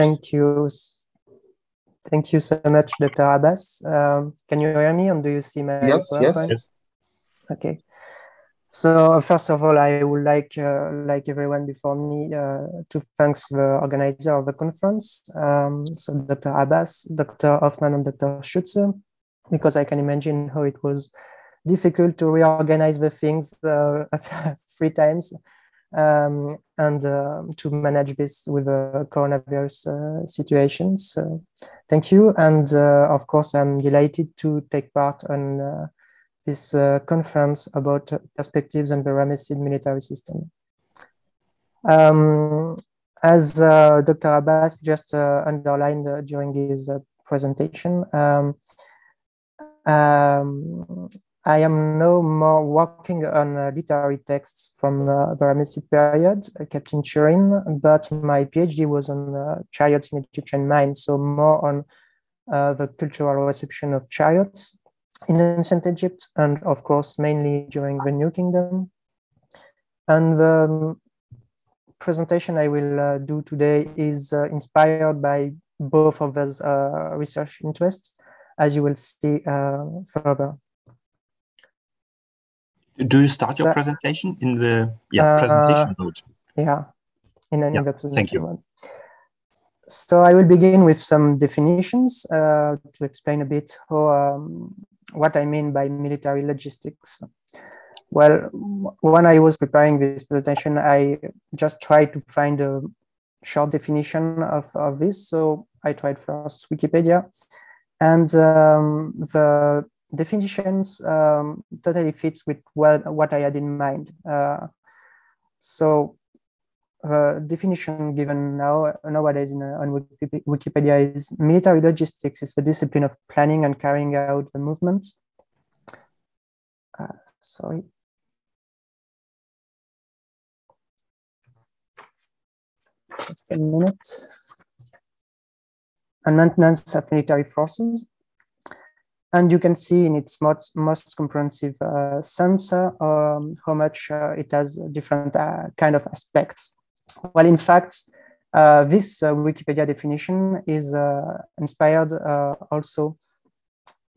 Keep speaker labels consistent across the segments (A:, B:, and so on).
A: Thank you. Thank you so much, Dr. Abbas. Can you hear me and do you see my PowerPoint?
B: Yes.
A: Okay. So first of all, I would like everyone before me, to thank the organizer of the conference, so Dr. Abbas, Dr. Hoffman, and Dr. Schutze, because I can imagine how it was difficult to reorganize the things 3 times, and to manage this with the coronavirus situation. So thank you. And of course, I'm delighted to take part on this conference about perspectives on the Ramesside military system. As Dr. Abbas just underlined during his presentation, I am no more working on literary texts from the Ramesside period, kept in Turin, but my PhD was on chariots in Egyptian mines, so more on the cultural reception of chariots in ancient Egypt, and of course, mainly during the New Kingdom. And the presentation I will do today is inspired by both of those research interests, as you will see further.
B: Do you start your presentation in the presentation mode?
A: Yeah, in the presentation
B: thank you.
A: mode. So I will begin with some definitions to explain a bit how, what I mean by military logistics. Well, when I was preparing this presentation, I just tried to find a short definition of this. So I tried first Wikipedia, and the definitions totally fits with what I had in mind. So the definition given nowadays on Wikipedia is: military logistics is the discipline of planning and carrying out the movements. Sorry. Just a minute. And maintenance of military forces. And you can see in its most comprehensive sense how much it has different kind of aspects. Well, in fact, this Wikipedia definition is inspired also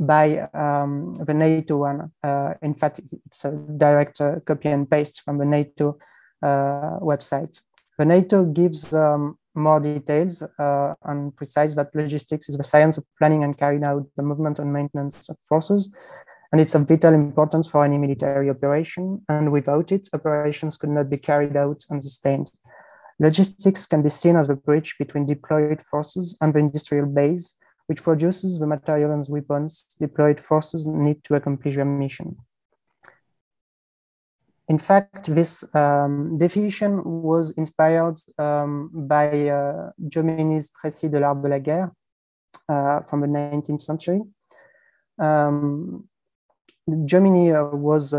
A: by the NATO one. In fact, it's a direct copy and paste from the NATO website. The NATO gives more details and precise that logistics is the science of planning and carrying out the movement and maintenance of forces. And it's of vital importance for any military operation. And without it, operations could not be carried out and sustained. Logistics can be seen as the bridge between deployed forces and the industrial base, which produces the material and weapons deployed forces need to accomplish their mission. In fact, this definition was inspired by Jomini's Précis de l'art de la guerre from the 19th century. Jomini was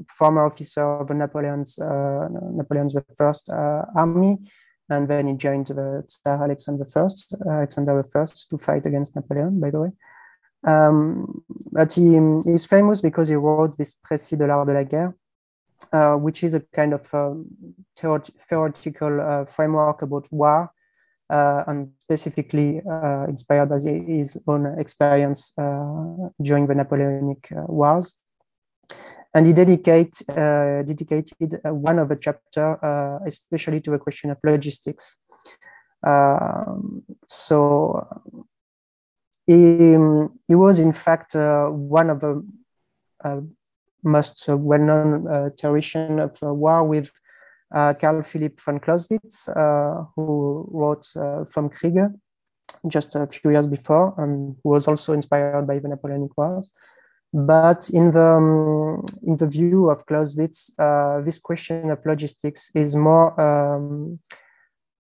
A: former officer of Napoleon's I army, and then he joined the Tsar Alexander I to fight against Napoleon, by the way. But he is famous because he wrote this Précis de l'art de la guerre, which is a kind of theoretical framework about war, and specifically inspired by his own experience during the Napoleonic Wars. And he dedicated one of the chapter especially to the question of logistics. So he was in fact one of the most well-known theoretician of war with Carl Philipp von Clausewitz, who wrote Vom Kriege just a few years before, and who was also inspired by the Napoleonic Wars. But in the view of Clausewitz, this question of logistics is more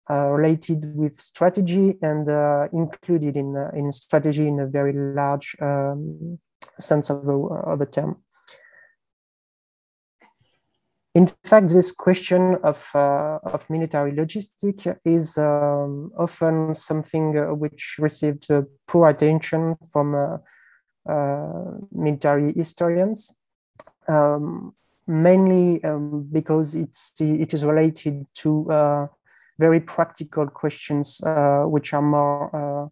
A: related with strategy and included in strategy in a very large sense of the term. In fact, this question of military logistics is often something which received poor attention from military historians, mainly because it is related to very practical questions, which are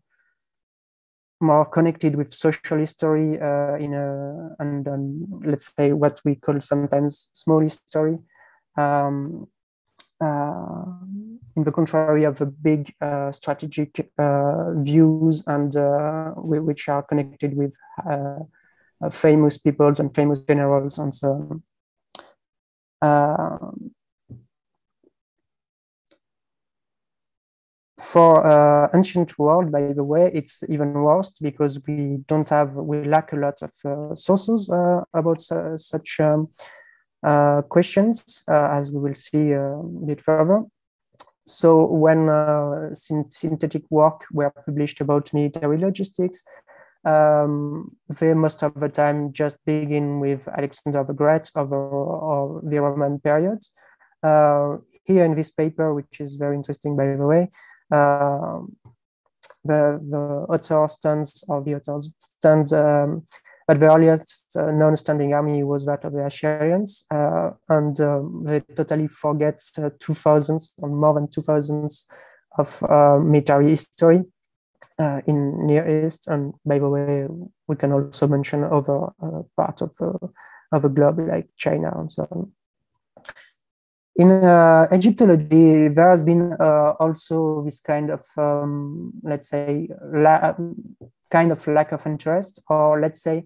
A: more connected with social history and let's say what we call sometimes small history, in the contrary of the big strategic views and which are connected with famous peoples and famous generals and so on. For ancient world, by the way, it's even worse because we lack a lot of sources about such questions, as we will see a bit further. So when synthetic work were published about military logistics, they most of the time just begin with Alexander the Great or the Roman period. Here in this paper, which is very interesting, by the way, the author stands but the earliest known standing army was that of the Assyrians, and they totally forget 2,000 or more than 2,000 of military history in Near East. And by the way, we can also mention other parts of the globe like China and so on. In Egyptology, there has been also this kind of, let's say, kind of lack of interest, or let's say,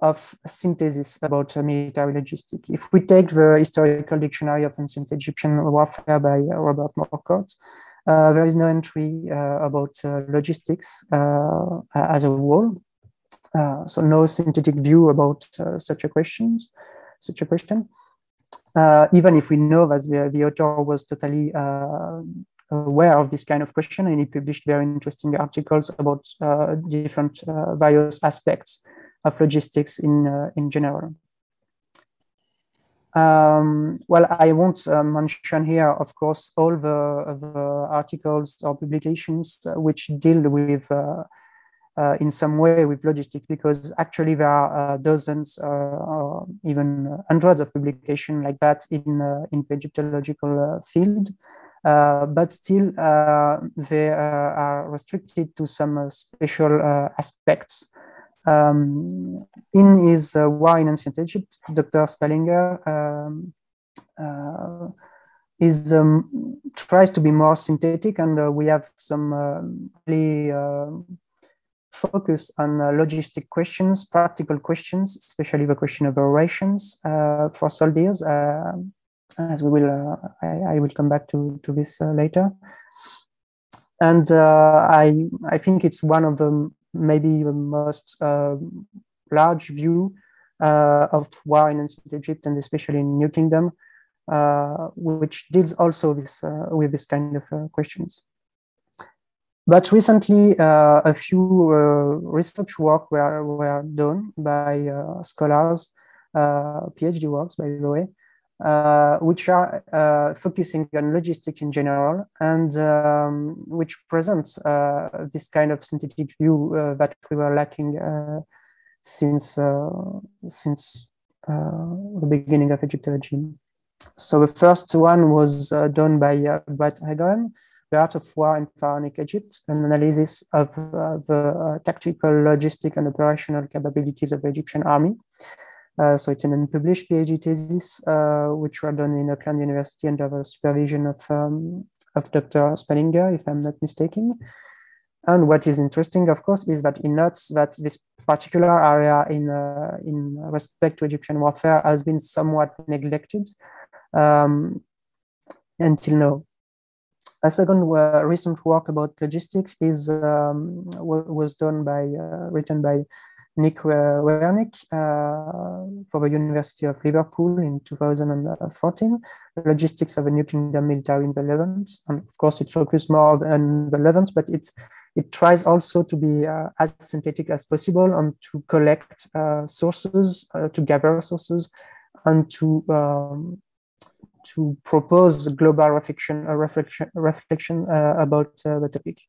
A: of synthesis about military logistics. If we take the Historical Dictionary of Ancient Egyptian Warfare by Robert Morcourt, there is no entry about logistics as a whole. So no synthetic view about such a question. Even if we know that the author was totally aware of this kind of question, and he published very interesting articles about different various aspects of logistics in general. Well, I won't mention here, of course, all the articles or publications which deal with in some way with logistics, because actually there are dozens or even hundreds of publications like that in the Egyptological field, but still they are restricted to some special aspects. In his War in Ancient Egypt, Dr. Spalinger tries to be more synthetic, and we have some really focus on logistic questions, practical questions, especially the question of rations for soldiers, as we will, I will come back to this later. And I think it's one of the maybe the most large view of war in Ancient Egypt, and especially in New Kingdom, which deals also with this kind of questions. But recently, a few research work were done by scholars, PhD works, by the way, which are focusing on logistics in general, and which presents this kind of synthetic view that we were lacking since the beginning of Egyptology. So the first one was done by Brett Hagan, The Art of War in Pharaonic Egypt, an analysis of the tactical, logistic, and operational capabilities of the Egyptian army. So it's an unpublished PhD thesis, which were done in Auckland University under the supervision of Dr. Spalinger, if I'm not mistaken. And what is interesting, of course, is that he notes that this particular area in respect to Egyptian warfare has been somewhat neglected until now. A second recent work about logistics was done written by Nick Wernick for the University of Liverpool in 2014, Logistics of the New Kingdom Military in the Levant. And of course, it focused more on the Levant, but it tries also to be as synthetic as possible and to collect sources, to gather sources, and to propose global reflection about the topic.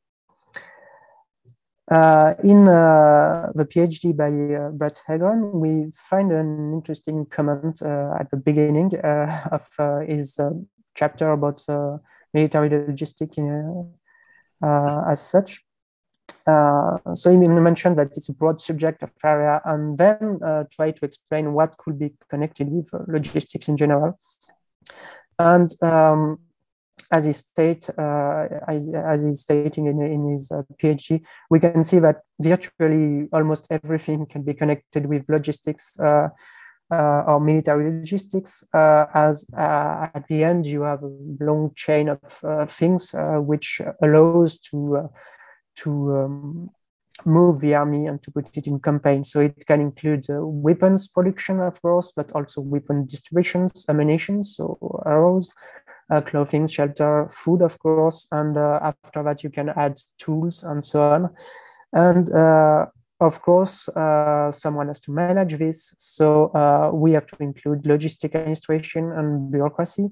A: In the PhD by Brett Hagan, we find an interesting comment at the beginning of his chapter about military logistic as such. So you mentioned that it's a broad subject of area, and then try to explain what could be connected with logistics in general. And as he's stating in his PhD, we can see that virtually almost everything can be connected with logistics or military logistics, as at the end you have a long chain of things which allows to move the army and to put it in campaign. So it can include weapons production, of course, but also weapon distributions, ammunition, so arrows, clothing, shelter, food, of course, and after that you can add tools and so on. And of course, someone has to manage this, so we have to include logistic administration and bureaucracy,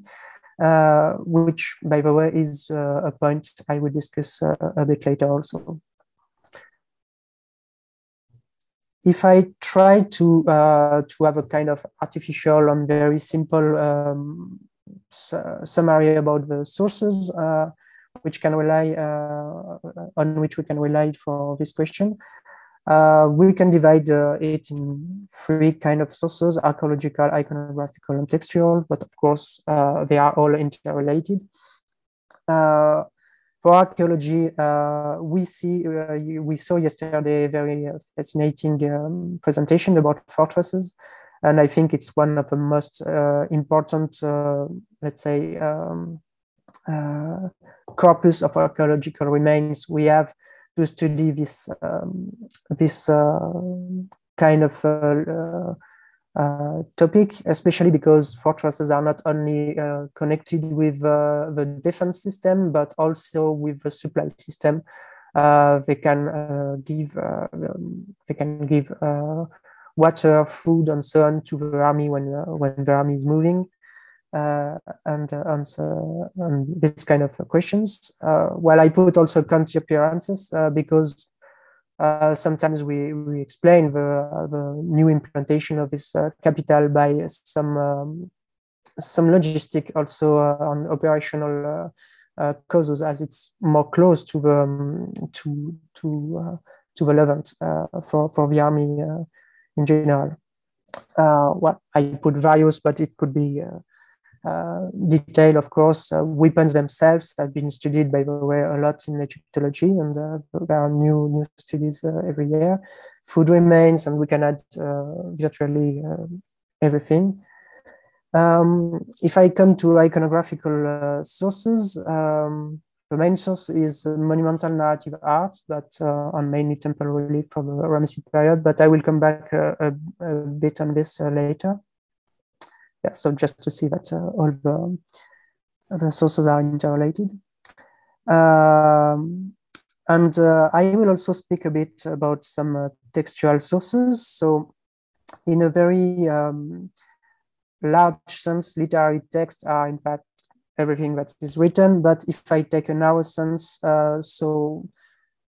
A: which, by the way, is a point I will discuss a bit later also. If I try to have a kind of artificial and very simple summary about the sources which can rely on which we can rely for this question, we can divide it in three kind of sources: archaeological, iconographical, and textual. But of course, they are all interrelated. For archaeology, we saw yesterday a very fascinating presentation about fortresses, and I think it's one of the most important, let's say, corpus of archaeological remains we have to study this kind of topic, especially because fortresses are not only connected with the defense system, but also with the supply system. They can give water, food, and so on to the army when the army is moving, and answer this kind of questions. Well, I put also country appearances because sometimes we explain the new implementation of this capital by some logistic also on operational causes, as it's more close to the Levant for the army in general. Well, I put various, but it could be detail, of course. Weapons themselves have been studied, by the way, a lot in Egyptology, and there are new studies every year. Food remains, and we can add virtually everything. If I come to iconographical sources, the main source is monumental narrative art, but on mainly temple relief from the Ramesside period, but I will come back a bit on this later. Yeah, so just to see that all the sources are interrelated. And I will also speak a bit about some textual sources. So in a very large sense, literary texts are in fact everything that is written. But if I take a narrow sense, so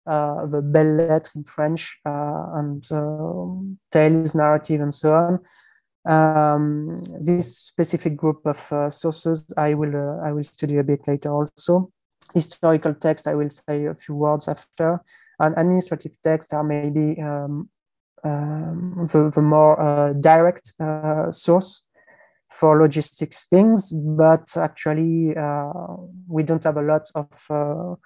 A: the belles lettres in French and tales, narrative, and so on, this specific group of sources I will study a bit later also. Historical text, I will say a few words after, and administrative text are maybe the more direct source for logistics things, but actually we don't have a lot of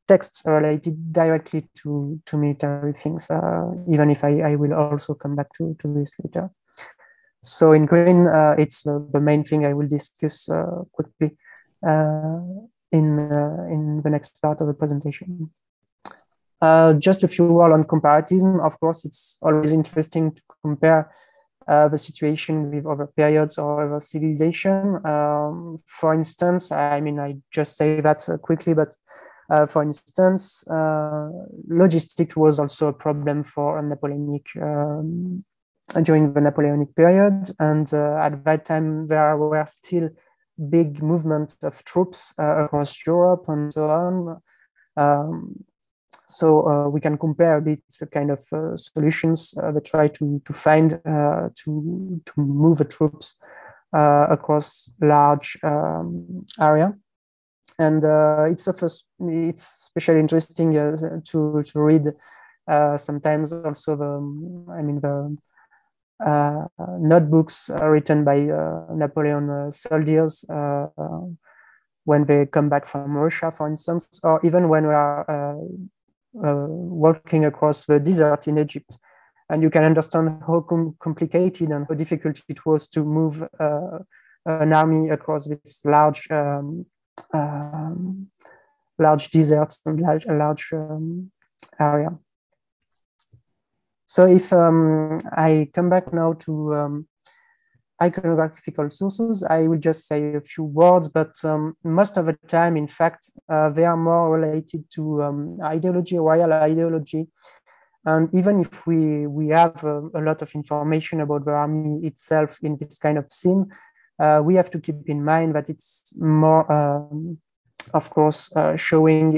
A: texts related directly to military things, even if I will also come back to this later. So in green, it's the main thing I will discuss quickly in the next part of the presentation. Just a few words on comparison. Of course, it's always interesting to compare the situation with other periods or other civilization. For instance, I mean, I just say that quickly, but for instance, logistics was also a problem for a Napoleonic during the Napoleonic period, and at that time there were still big movements of troops across Europe and so on. So we can compare a bit the kind of solutions that try to find to move the troops across large area. And it's especially interesting to read sometimes also the notebooks written by Napoleon soldiers when they come back from Russia, for instance, or even when we are walking across the desert in Egypt. And you can understand how complicated and how difficult it was to move an army across this large desert and large area. So if I come back now to iconographical sources, I will just say a few words, but most of the time, in fact, they are more related to ideology, royal ideology. And even if we have a lot of information about the army itself in this kind of scene, we have to keep in mind that it's more, of course, showing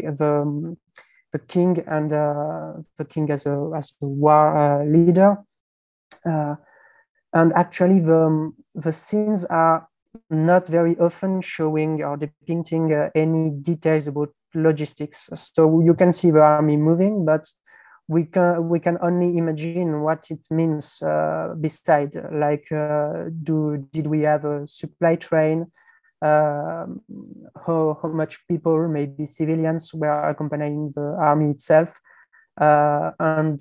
A: the king and the king as a war leader. And actually, the scenes are not very often showing or depicting any details about logistics. So you can see the army moving, but we can only imagine what it means beside, like did we have a supply train, how much people, maybe civilians, were accompanying the army itself, and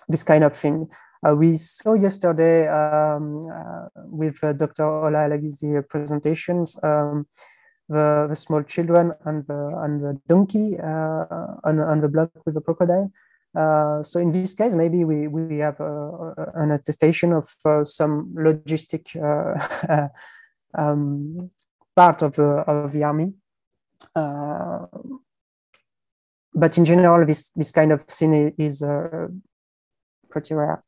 A: this kind of thing. We saw yesterday with Dr. Ola Alagizi presentations the small children and the donkey on the block with the crocodile. So in this case, maybe we have an attestation of some logistic part of the army. But in general, this kind of scene is pretty rare.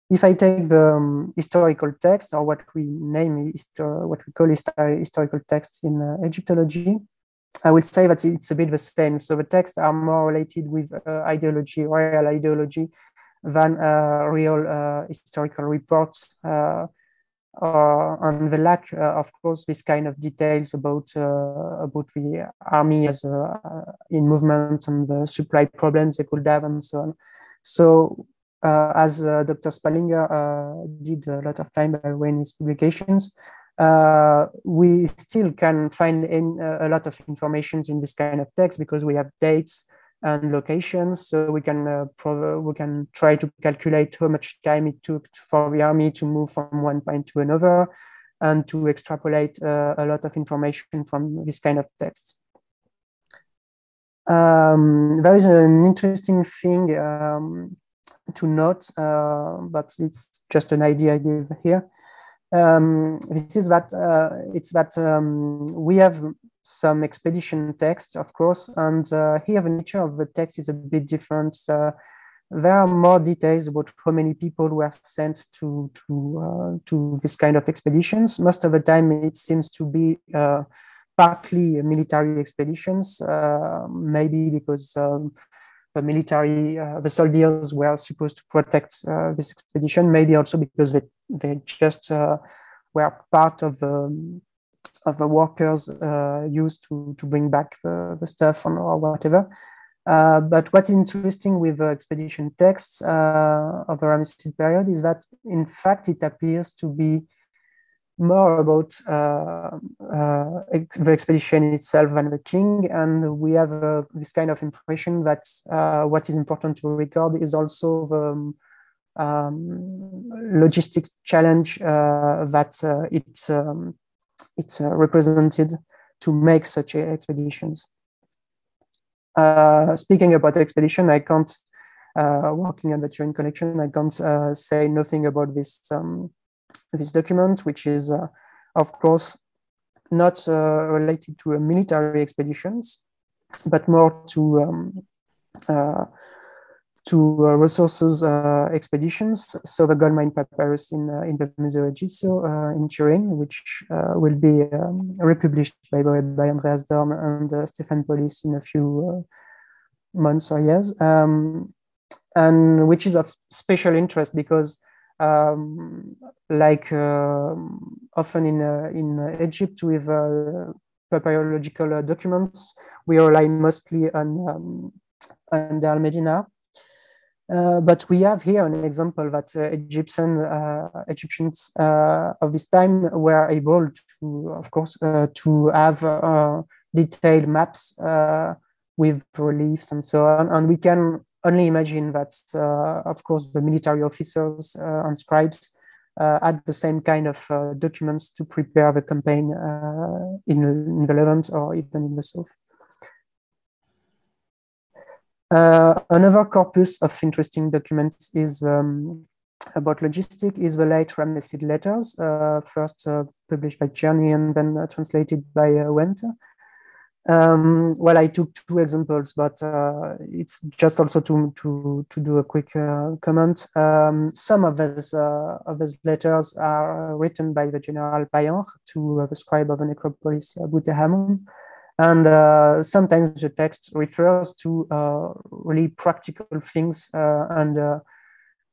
A: If I take the historical text, or what we name what we call historical text in Egyptology, I will say that it's a bit the same. So the texts are more related with ideology, royal ideology, than real historical reports. And the lack, of course, this kind of details about the army as in movement and the supply problems they could have and so on. So as Dr. Spallinger did a lot of time in his publications, we still can find a lot of information in this kind of text because we have dates and locations. So we can try to calculate how much time it took for the army to move from one point to another, and to extrapolate a lot of information from this kind of text. There is an interesting thing to note, but it's just an idea I give here. This is that we have some expedition text, of course, and here the nature of the text is a bit different. There are more details about how many people were sent to this kind of expeditions. Most of the time, it seems to be partly military expeditions, maybe because the soldiers were supposed to protect this expedition, maybe also because they just were part of the workers used to bring back the stuff or whatever. But what's interesting with the expedition texts of the Ramesside period is that, in fact, it appears to be more about the expedition itself than the king. And we have this kind of impression that what is important to record is also the logistic challenge that it's represented to make such expeditions. Speaking about expedition, I can't, working on the Turin collection, I can't say nothing about this document, which is, of course, not related to military expeditions, but more to resources expeditions. So the gold mine papyrus in the Museo Egizio in Turin, which will be republished by Andreas Dorn and Stefan Polis in a few months or years, and which is of special interest because like often in Egypt, with papyrological documents, we rely mostly on the Al-Medina. But we have here an example that Egyptians of this time were able to, of course, to have detailed maps with reliefs and so on. And we can only imagine that, of course, the military officers and scribes had the same kind of documents to prepare the campaign in the Levant or even in the south. Another corpus of interesting documents is about logistics is the late Ramesside letters, first published by Tjaru and then translated by Wente. Well, I took two examples, but it's just also to do a quick comment. Some of those letters are written by the General Payan to the scribe of the necropolis Bouteham. And sometimes the text refers to really practical things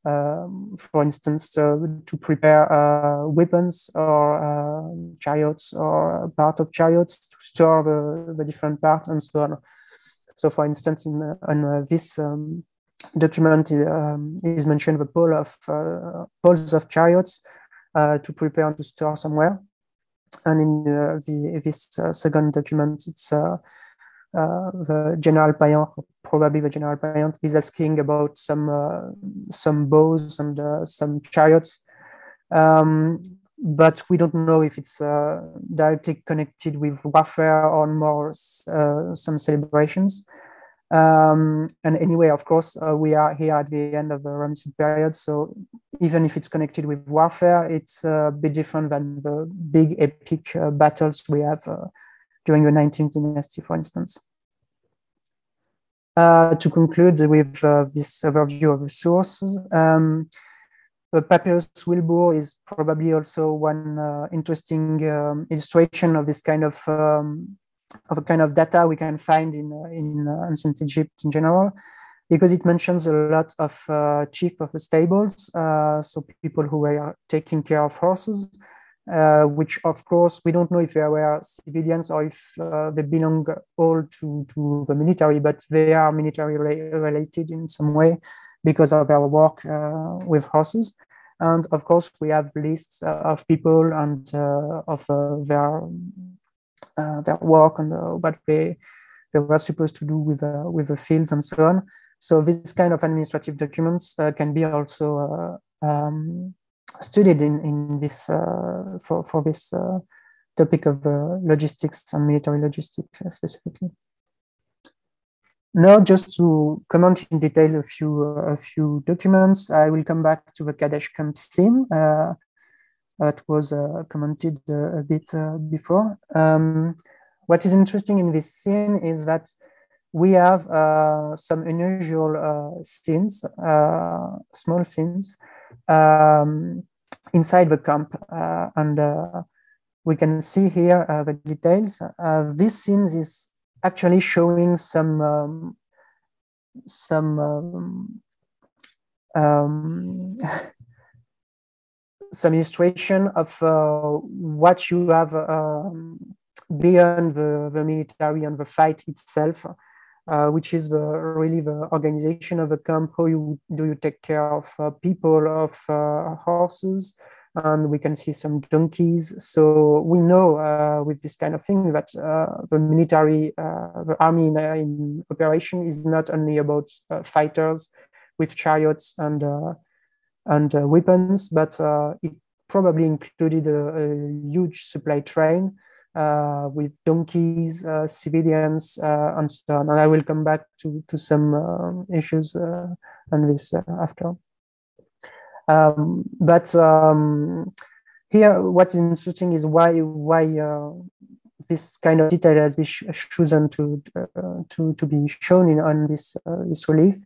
A: for instance, to prepare weapons or chariots or part of chariots to store the different parts and so on. So for instance, in this document is mentioned the poles of chariots to prepare and to store somewhere. And in this second document, it's the General Payan, probably the General Payan, is asking about some bows and some chariots, but we don't know if it's directly connected with warfare or more some celebrations. And anyway, of course, we are here at the end of the Ramesside period, so even if it's connected with warfare, it's a bit different than the big epic battles we have during the 19th dynasty, for instance. To conclude with this overview of resources, the papyrus Wilbur is probably also one interesting illustration of this kind of a kind of data we can find in ancient Egypt in general, because it mentions a lot of chief of the stables, so people who were taking care of horses, which of course we don't know if they were civilians or if they belong all to the military, but they are military related in some way because of their work with horses. And of course we have lists of people and of their work and what they were supposed to do with the fields and so on. So this kind of administrative documents can be also studied in this for this topic of logistics and military logistics specifically. Now, just to comment in detail a few documents, I will come back to the Kadesh camp scene that was commented a bit before. What is interesting in this scene is that we have some unusual scenes, small scenes, inside the camp, and we can see here the details. This scene is actually showing some illustration of what you have beyond the military and the fight itself, which is really the organization of the camp. How do you take care of people, of horses, and we can see some donkeys. So we know with this kind of thing that the military, the army in operation is not only about fighters with chariots and weapons, but it probably included a huge supply train with donkeys, civilians, and so on. And I will come back to some issues on this after. But here, what's interesting is why this kind of detail has been chosen to be shown on this relief.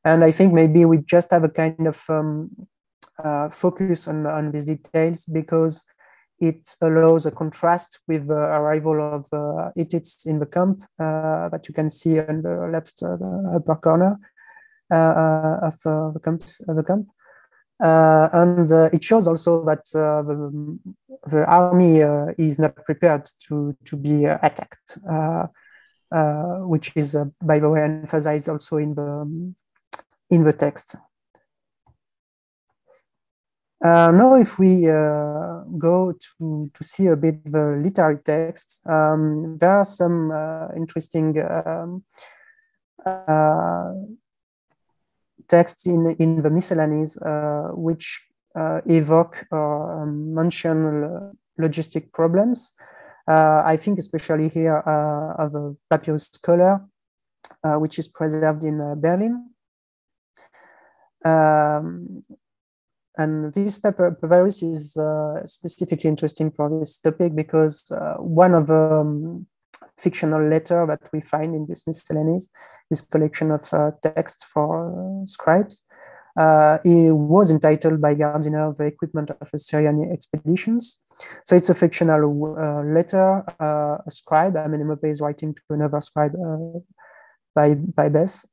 A: And I think maybe we just have a kind of focus on these details because it allows a contrast with the arrival of Hittites in the camp that you can see on the left upper corner of the camp. And it shows also that the army is not prepared to be attacked, which is, by the way, emphasized also in the text. Now, if we go to see a bit the literary text, there are some interesting texts in the Miscellaneous which evoke or mention logistic problems. I think especially here of a papyrus scholar, which is preserved in Berlin. And this papyrus is specifically interesting for this topic because one of the fictional letter that we find in this Miscellaneous, this collection of text for scribes, it was entitled by Gardiner The Equipment of Assyrian Expeditions. So it's a fictional letter, a scribe, Amenemope is writing to another scribe by Bess.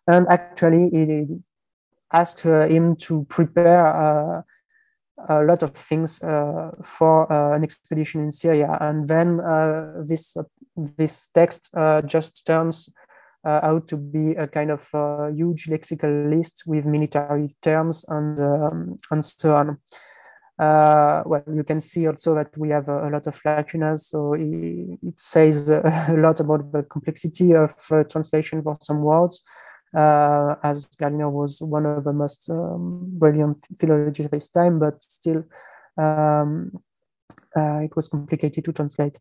A: And actually it asked him to prepare a lot of things for an expedition in Syria. And then this text just turns out to be a kind of huge lexical list with military terms and so on. Well, you can see also that we have a lot of lacunas, so it says a lot about the complexity of translation for some words, as Gardiner was one of the most brilliant philologists of his time, but still it was complicated to translate.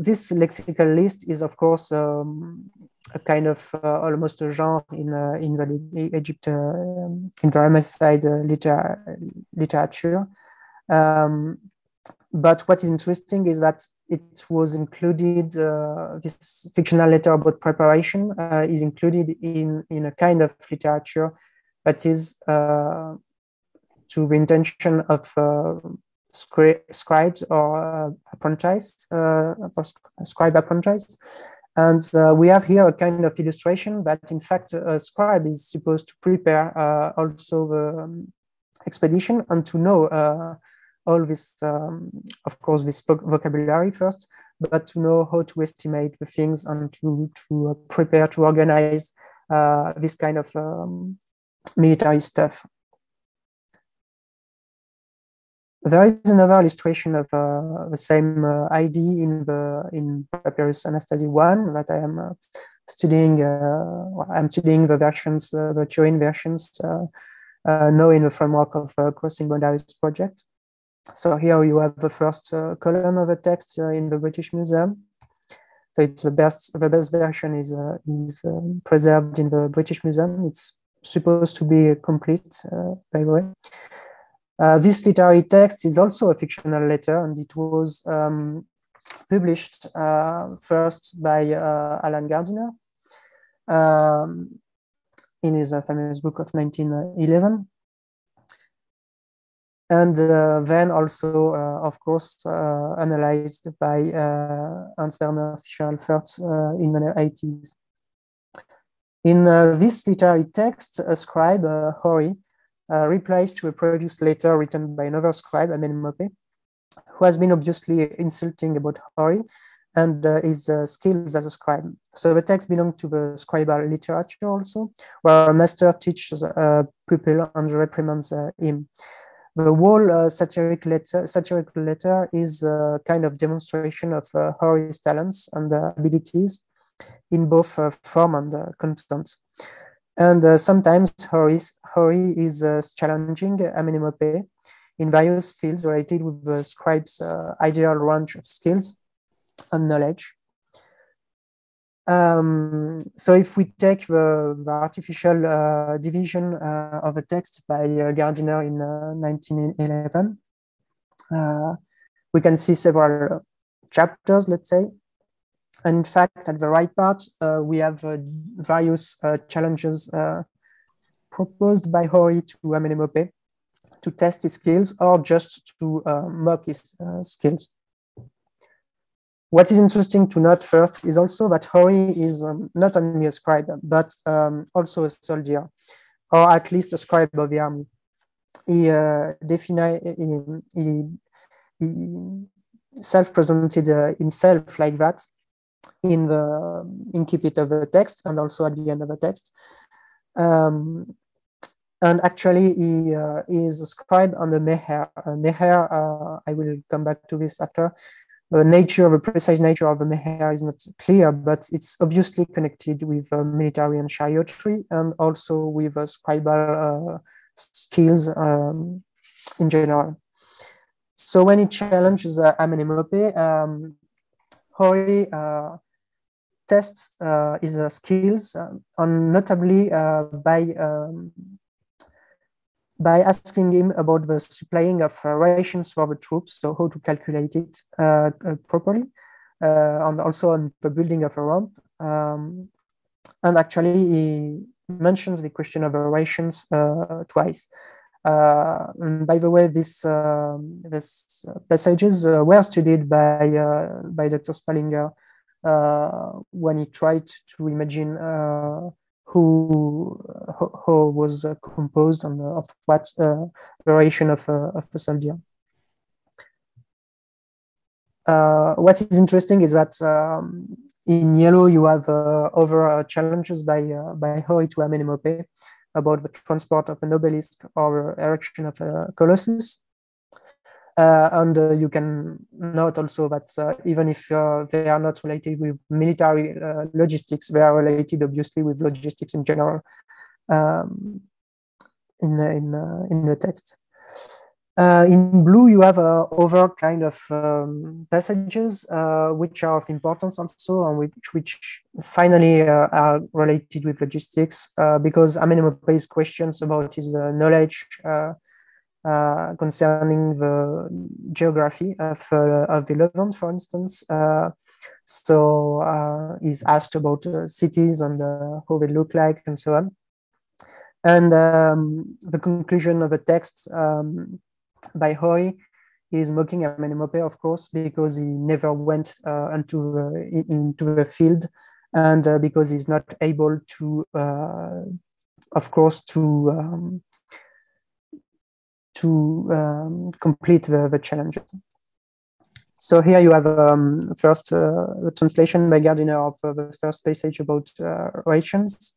A: This lexical list is, of course, a kind of almost a genre in the Egypt, in the Ramesside literature. But what is interesting is that it was included, this fictional letter about preparation is included in a kind of literature that is to the intention of scribes or apprentice, for scribe apprentice. And we have here a kind of illustration that in fact a scribe is supposed to prepare also the expedition and to know all this, of course, this vocabulary first, but to know how to estimate the things and to prepare, to organize this kind of military stuff. There is another illustration of the same idea in Papyrus Anastasia 1 that I am studying. I'm studying the versions, the Turin versions, now in the framework of Crossing Boundaries project. So here you have the first column of the text in the British Museum. So it's the best version is preserved in the British Museum. It's supposed to be complete, by the way. This literary text is also a fictional letter, and it was published first by Alan Gardiner in his famous book of 1911. And then also, of course, analyzed by Hans Werner Fischer-Alfert in the 80s. In this literary text, a scribe, Hori, replies to a previous letter written by another scribe, Amenemope, who has been obviously insulting about Hori and his skills as a scribe. So the text belongs to the scribal literature also, where a master teaches a pupil and reprimands him. The whole satirical letter is a kind of demonstration of Hori's talents and abilities in both form and content. And sometimes Hori is challenging Amenemope in various fields related with the scribe's ideal range of skills and knowledge. So if we take the artificial division of a text by Gardiner in 1911, we can see several chapters, let's say. And in fact, at the right part, we have various challenges proposed by Hori to Amenemope to test his skills or just to mock his skills. What is interesting to note first is also that Hori is not only a scribe, but also a soldier. or at least a scribe of the army. He self-presented himself like that in the incipit of the text and also at the end of the text. And actually, he is a scribe on the meher. Meher, I will come back to this after. The precise nature of the meher is not clear, but it's obviously connected with military and chariotry, and also with scribal skills in general. So when he challenges Amenemope, Hori tests his skills, notably by asking him about the supplying of rations for the troops, so how to calculate it properly, and also on the building of a ramp. And actually, he mentions the question of rations twice. And by the way, these passages were studied by Dr. Spallinger when he tried to imagine who was composed of what variation of a soldier. What is interesting is that in yellow you have other challenges by Hori to Amenemope about the transport of an obelisk or erection of a colossus. And you can note also that even if they are not related with military logistics, they are related obviously with logistics in general in the text. In blue, you have other kind of passages which are of importance also, and which finally are related with logistics because Amenemope's questions about his knowledge concerning the geography of the Levant, for instance. So he's asked about cities and how they look like and so on. And the conclusion of the text by Hori is mocking Amenemope, of course, because he never went into the field and because he's not able to, of course, to complete the challenges. So here you have first the translation by Gardiner of the first passage about rations.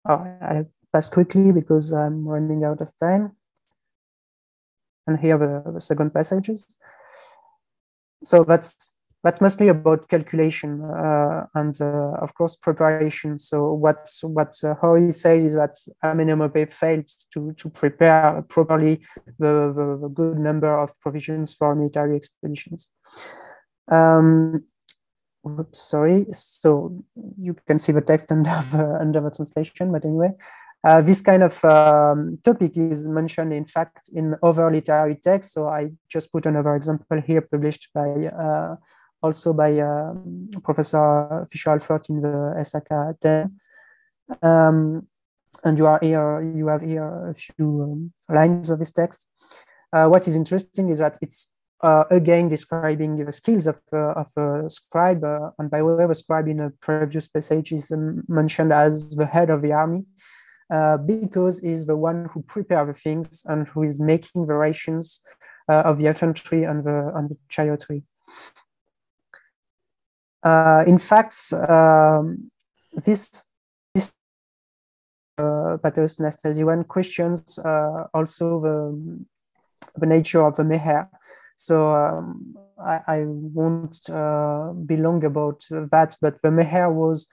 A: I pass quickly because I'm running out of time. And here the second passages. So that's mostly about calculation and of course preparation. So what Hori says is that Amenemope failed to prepare properly the good number of provisions for military expeditions. Oops, sorry. So you can see the text under the translation, but anyway. This kind of topic is mentioned, in fact, in other literary texts. So I just put another example here, published by also by Professor Fischer-Alfort in the SAK 10. And you have here a few lines of this text. What is interesting is that it's again describing the skills of a scribe, and by the way, the scribe in a previous passage is mentioned as the head of the army. Because he's the one who prepares the things and who is making the rations of the infantry and the chariotry. In fact, this Pater's Nastasi one questions also the nature of the meher. So I won't be long about that, but the meher was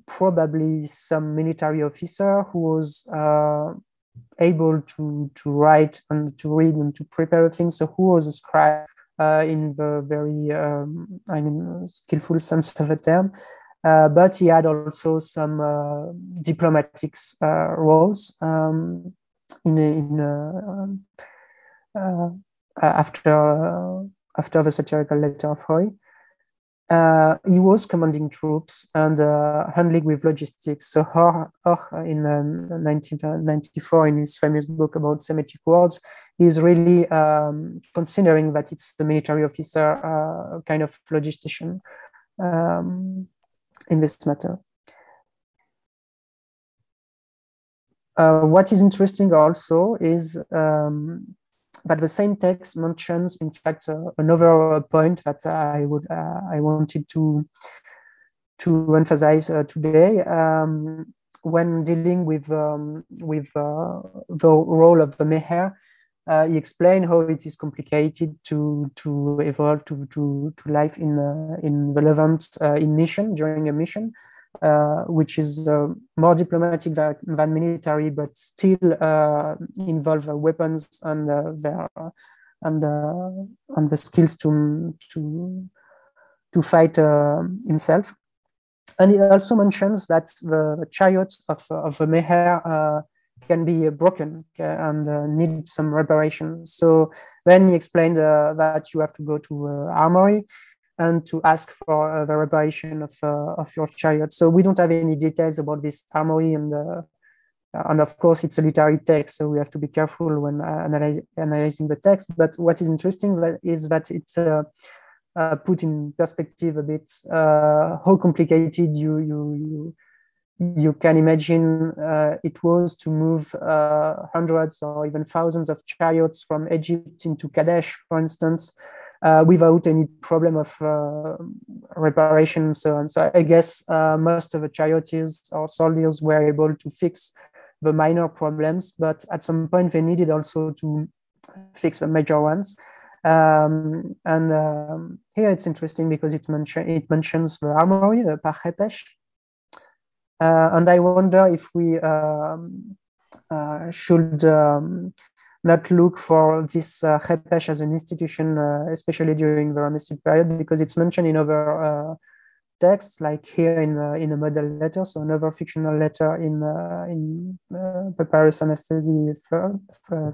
A: probably some military officer who was able to write and to read and to prepare things. So who was a scribe in the very, skillful sense of the term. But he had also some diplomatic roles after the satirical letter of Hori. He was commanding troops and handling with logistics. So in 1994, in his famous book about Semitic words, he's really considering that it's the military officer kind of logistician in this matter. what is interesting also is that the same text mentions, in fact, another point that I wanted to emphasize today when dealing with the role of the meher. He explained how it is complicated to evolve to life in the Levant in mission, during a mission, which is more diplomatic than military, but still involve weapons and the skills to fight himself. And he also mentions that the chariots of the meher can be broken and need some reparation. So then he explained that you have to go to armory and to ask for the reparation of your chariot. So we don't have any details about this armory, and of course it's a literary text, so we have to be careful when analyzing the text. But what is interesting is that it's put in perspective a bit how complicated you can imagine it was to move hundreds or even thousands of chariots from Egypt into Kadesh, for instance, without any problem of reparation and so on. So I guess most of the charioteers or soldiers were able to fix the minor problems, but at some point they needed also to fix the major ones. Here it's interesting because it mentions the armory, the Parchepesh. And I wonder if we should not look for this Chepesh as an institution, especially during the Ramesside period, because it's mentioned in other texts, like here in a model letter, so another fictional letter in Papyrus Anastasia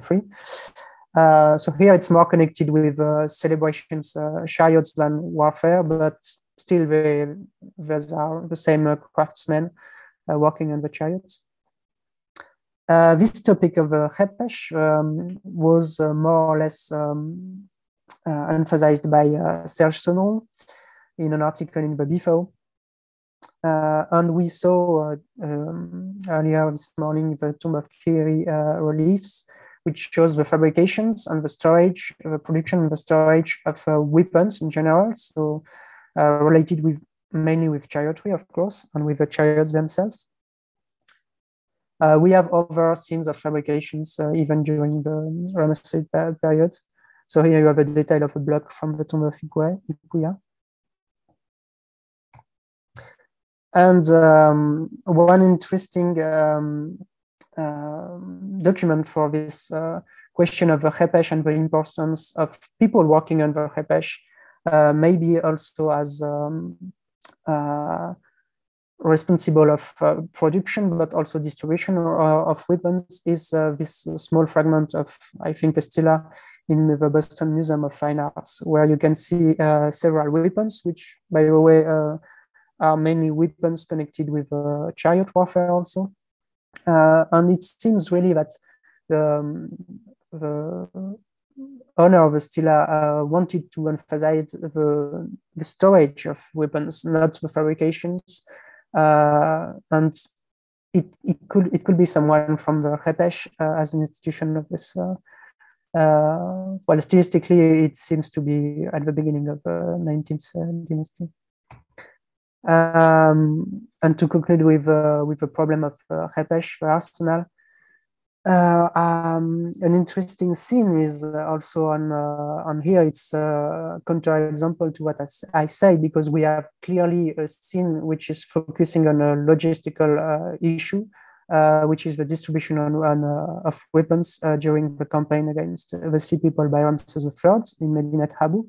A: 3. So here it's more connected with celebrations, chariots than warfare, but still those are the same craftsmen working on the chariots. This topic of Chepesh was more or less emphasized by Serge Sonron in an article in the BIFO. And we saw earlier this morning the Tomb of Kiri reliefs, which shows the fabrications and the storage, the production and the storage of weapons in general. So related mainly with chariotry, of course, and with the chariots themselves. We have other scenes of fabrications even during the Ramesside period. So here you have a detail of a block from the tomb of Ikuya. And one interesting document for this question of the Chepesh and the importance of people working on the Chepesh, maybe also as responsible of production, but also distribution of weapons, is this small fragment of, I think, a stela in the Boston Museum of Fine Arts, where you can see several weapons, which, by the way, are mainly weapons connected with chariot warfare also. And it seems really that the owner of the stela wanted to emphasize the storage of weapons, not the fabrications. And it could be someone from the Chepesh as an institution of this. Well, stylistically, it seems to be at the beginning of the 19th dynasty. And to conclude with the problem of Chepesh, the arsenal, an interesting scene is also on here. It's a counterexample to what I say, because we have clearly a scene which is focusing on a logistical issue, which is the distribution of weapons during the campaign against the Sea People by Ramesses III in Medinet Habu.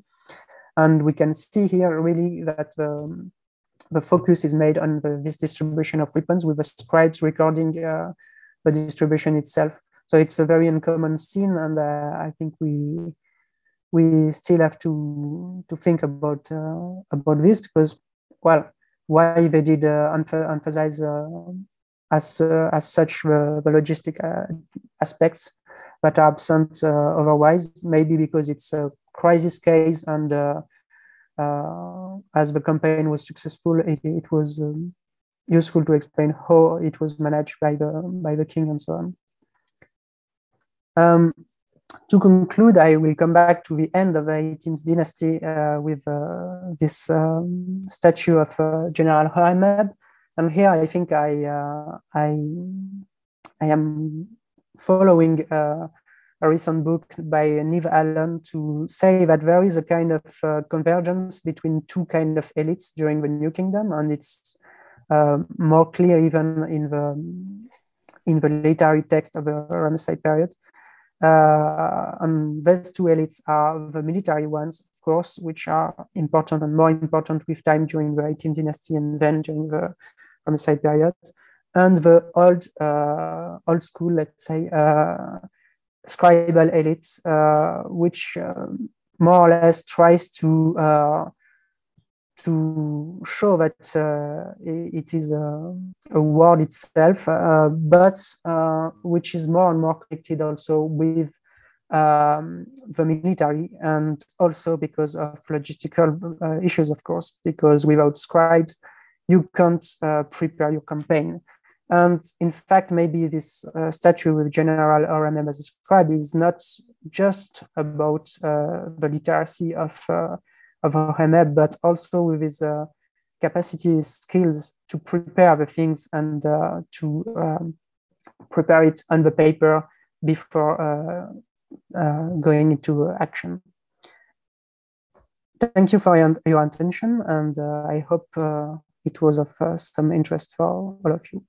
A: And we can see here really that the focus is made on this distribution of weapons, with the scribes recording the distribution itself. So it's a very uncommon scene, and I think we still have to think about this, because, well, why they did emphasize as such the logistic aspects that are absent otherwise, maybe because it's a crisis case, and as the campaign was successful, it was useful to explain how it was managed by the king and so on. To conclude, I will come back to the end of the 18th dynasty with this statue of General Horemheb. And here I think I am following a recent book by Niamh Allen to say that there is a kind of convergence between two kind of elites during the New Kingdom, and it's more clear even in the literary text of the Ramesside period. And these two elites are the military ones, of course, which are important and more important with time during the 18th dynasty and then during the Ramesside period, and the old school, let's say, scribal elites, which more or less tries to show that it is a word itself, but which is more and more connected also with the military, and also because of logistical issues, of course, because without scribes, you can't prepare your campaign. And in fact, maybe this statue with General Horemheb as a scribe is not just about the literacy of Horemheb, but also with his capacity, skills to prepare the things and to prepare it on the paper before going into action. Thank you for your attention, and I hope it was of some interest for all of you.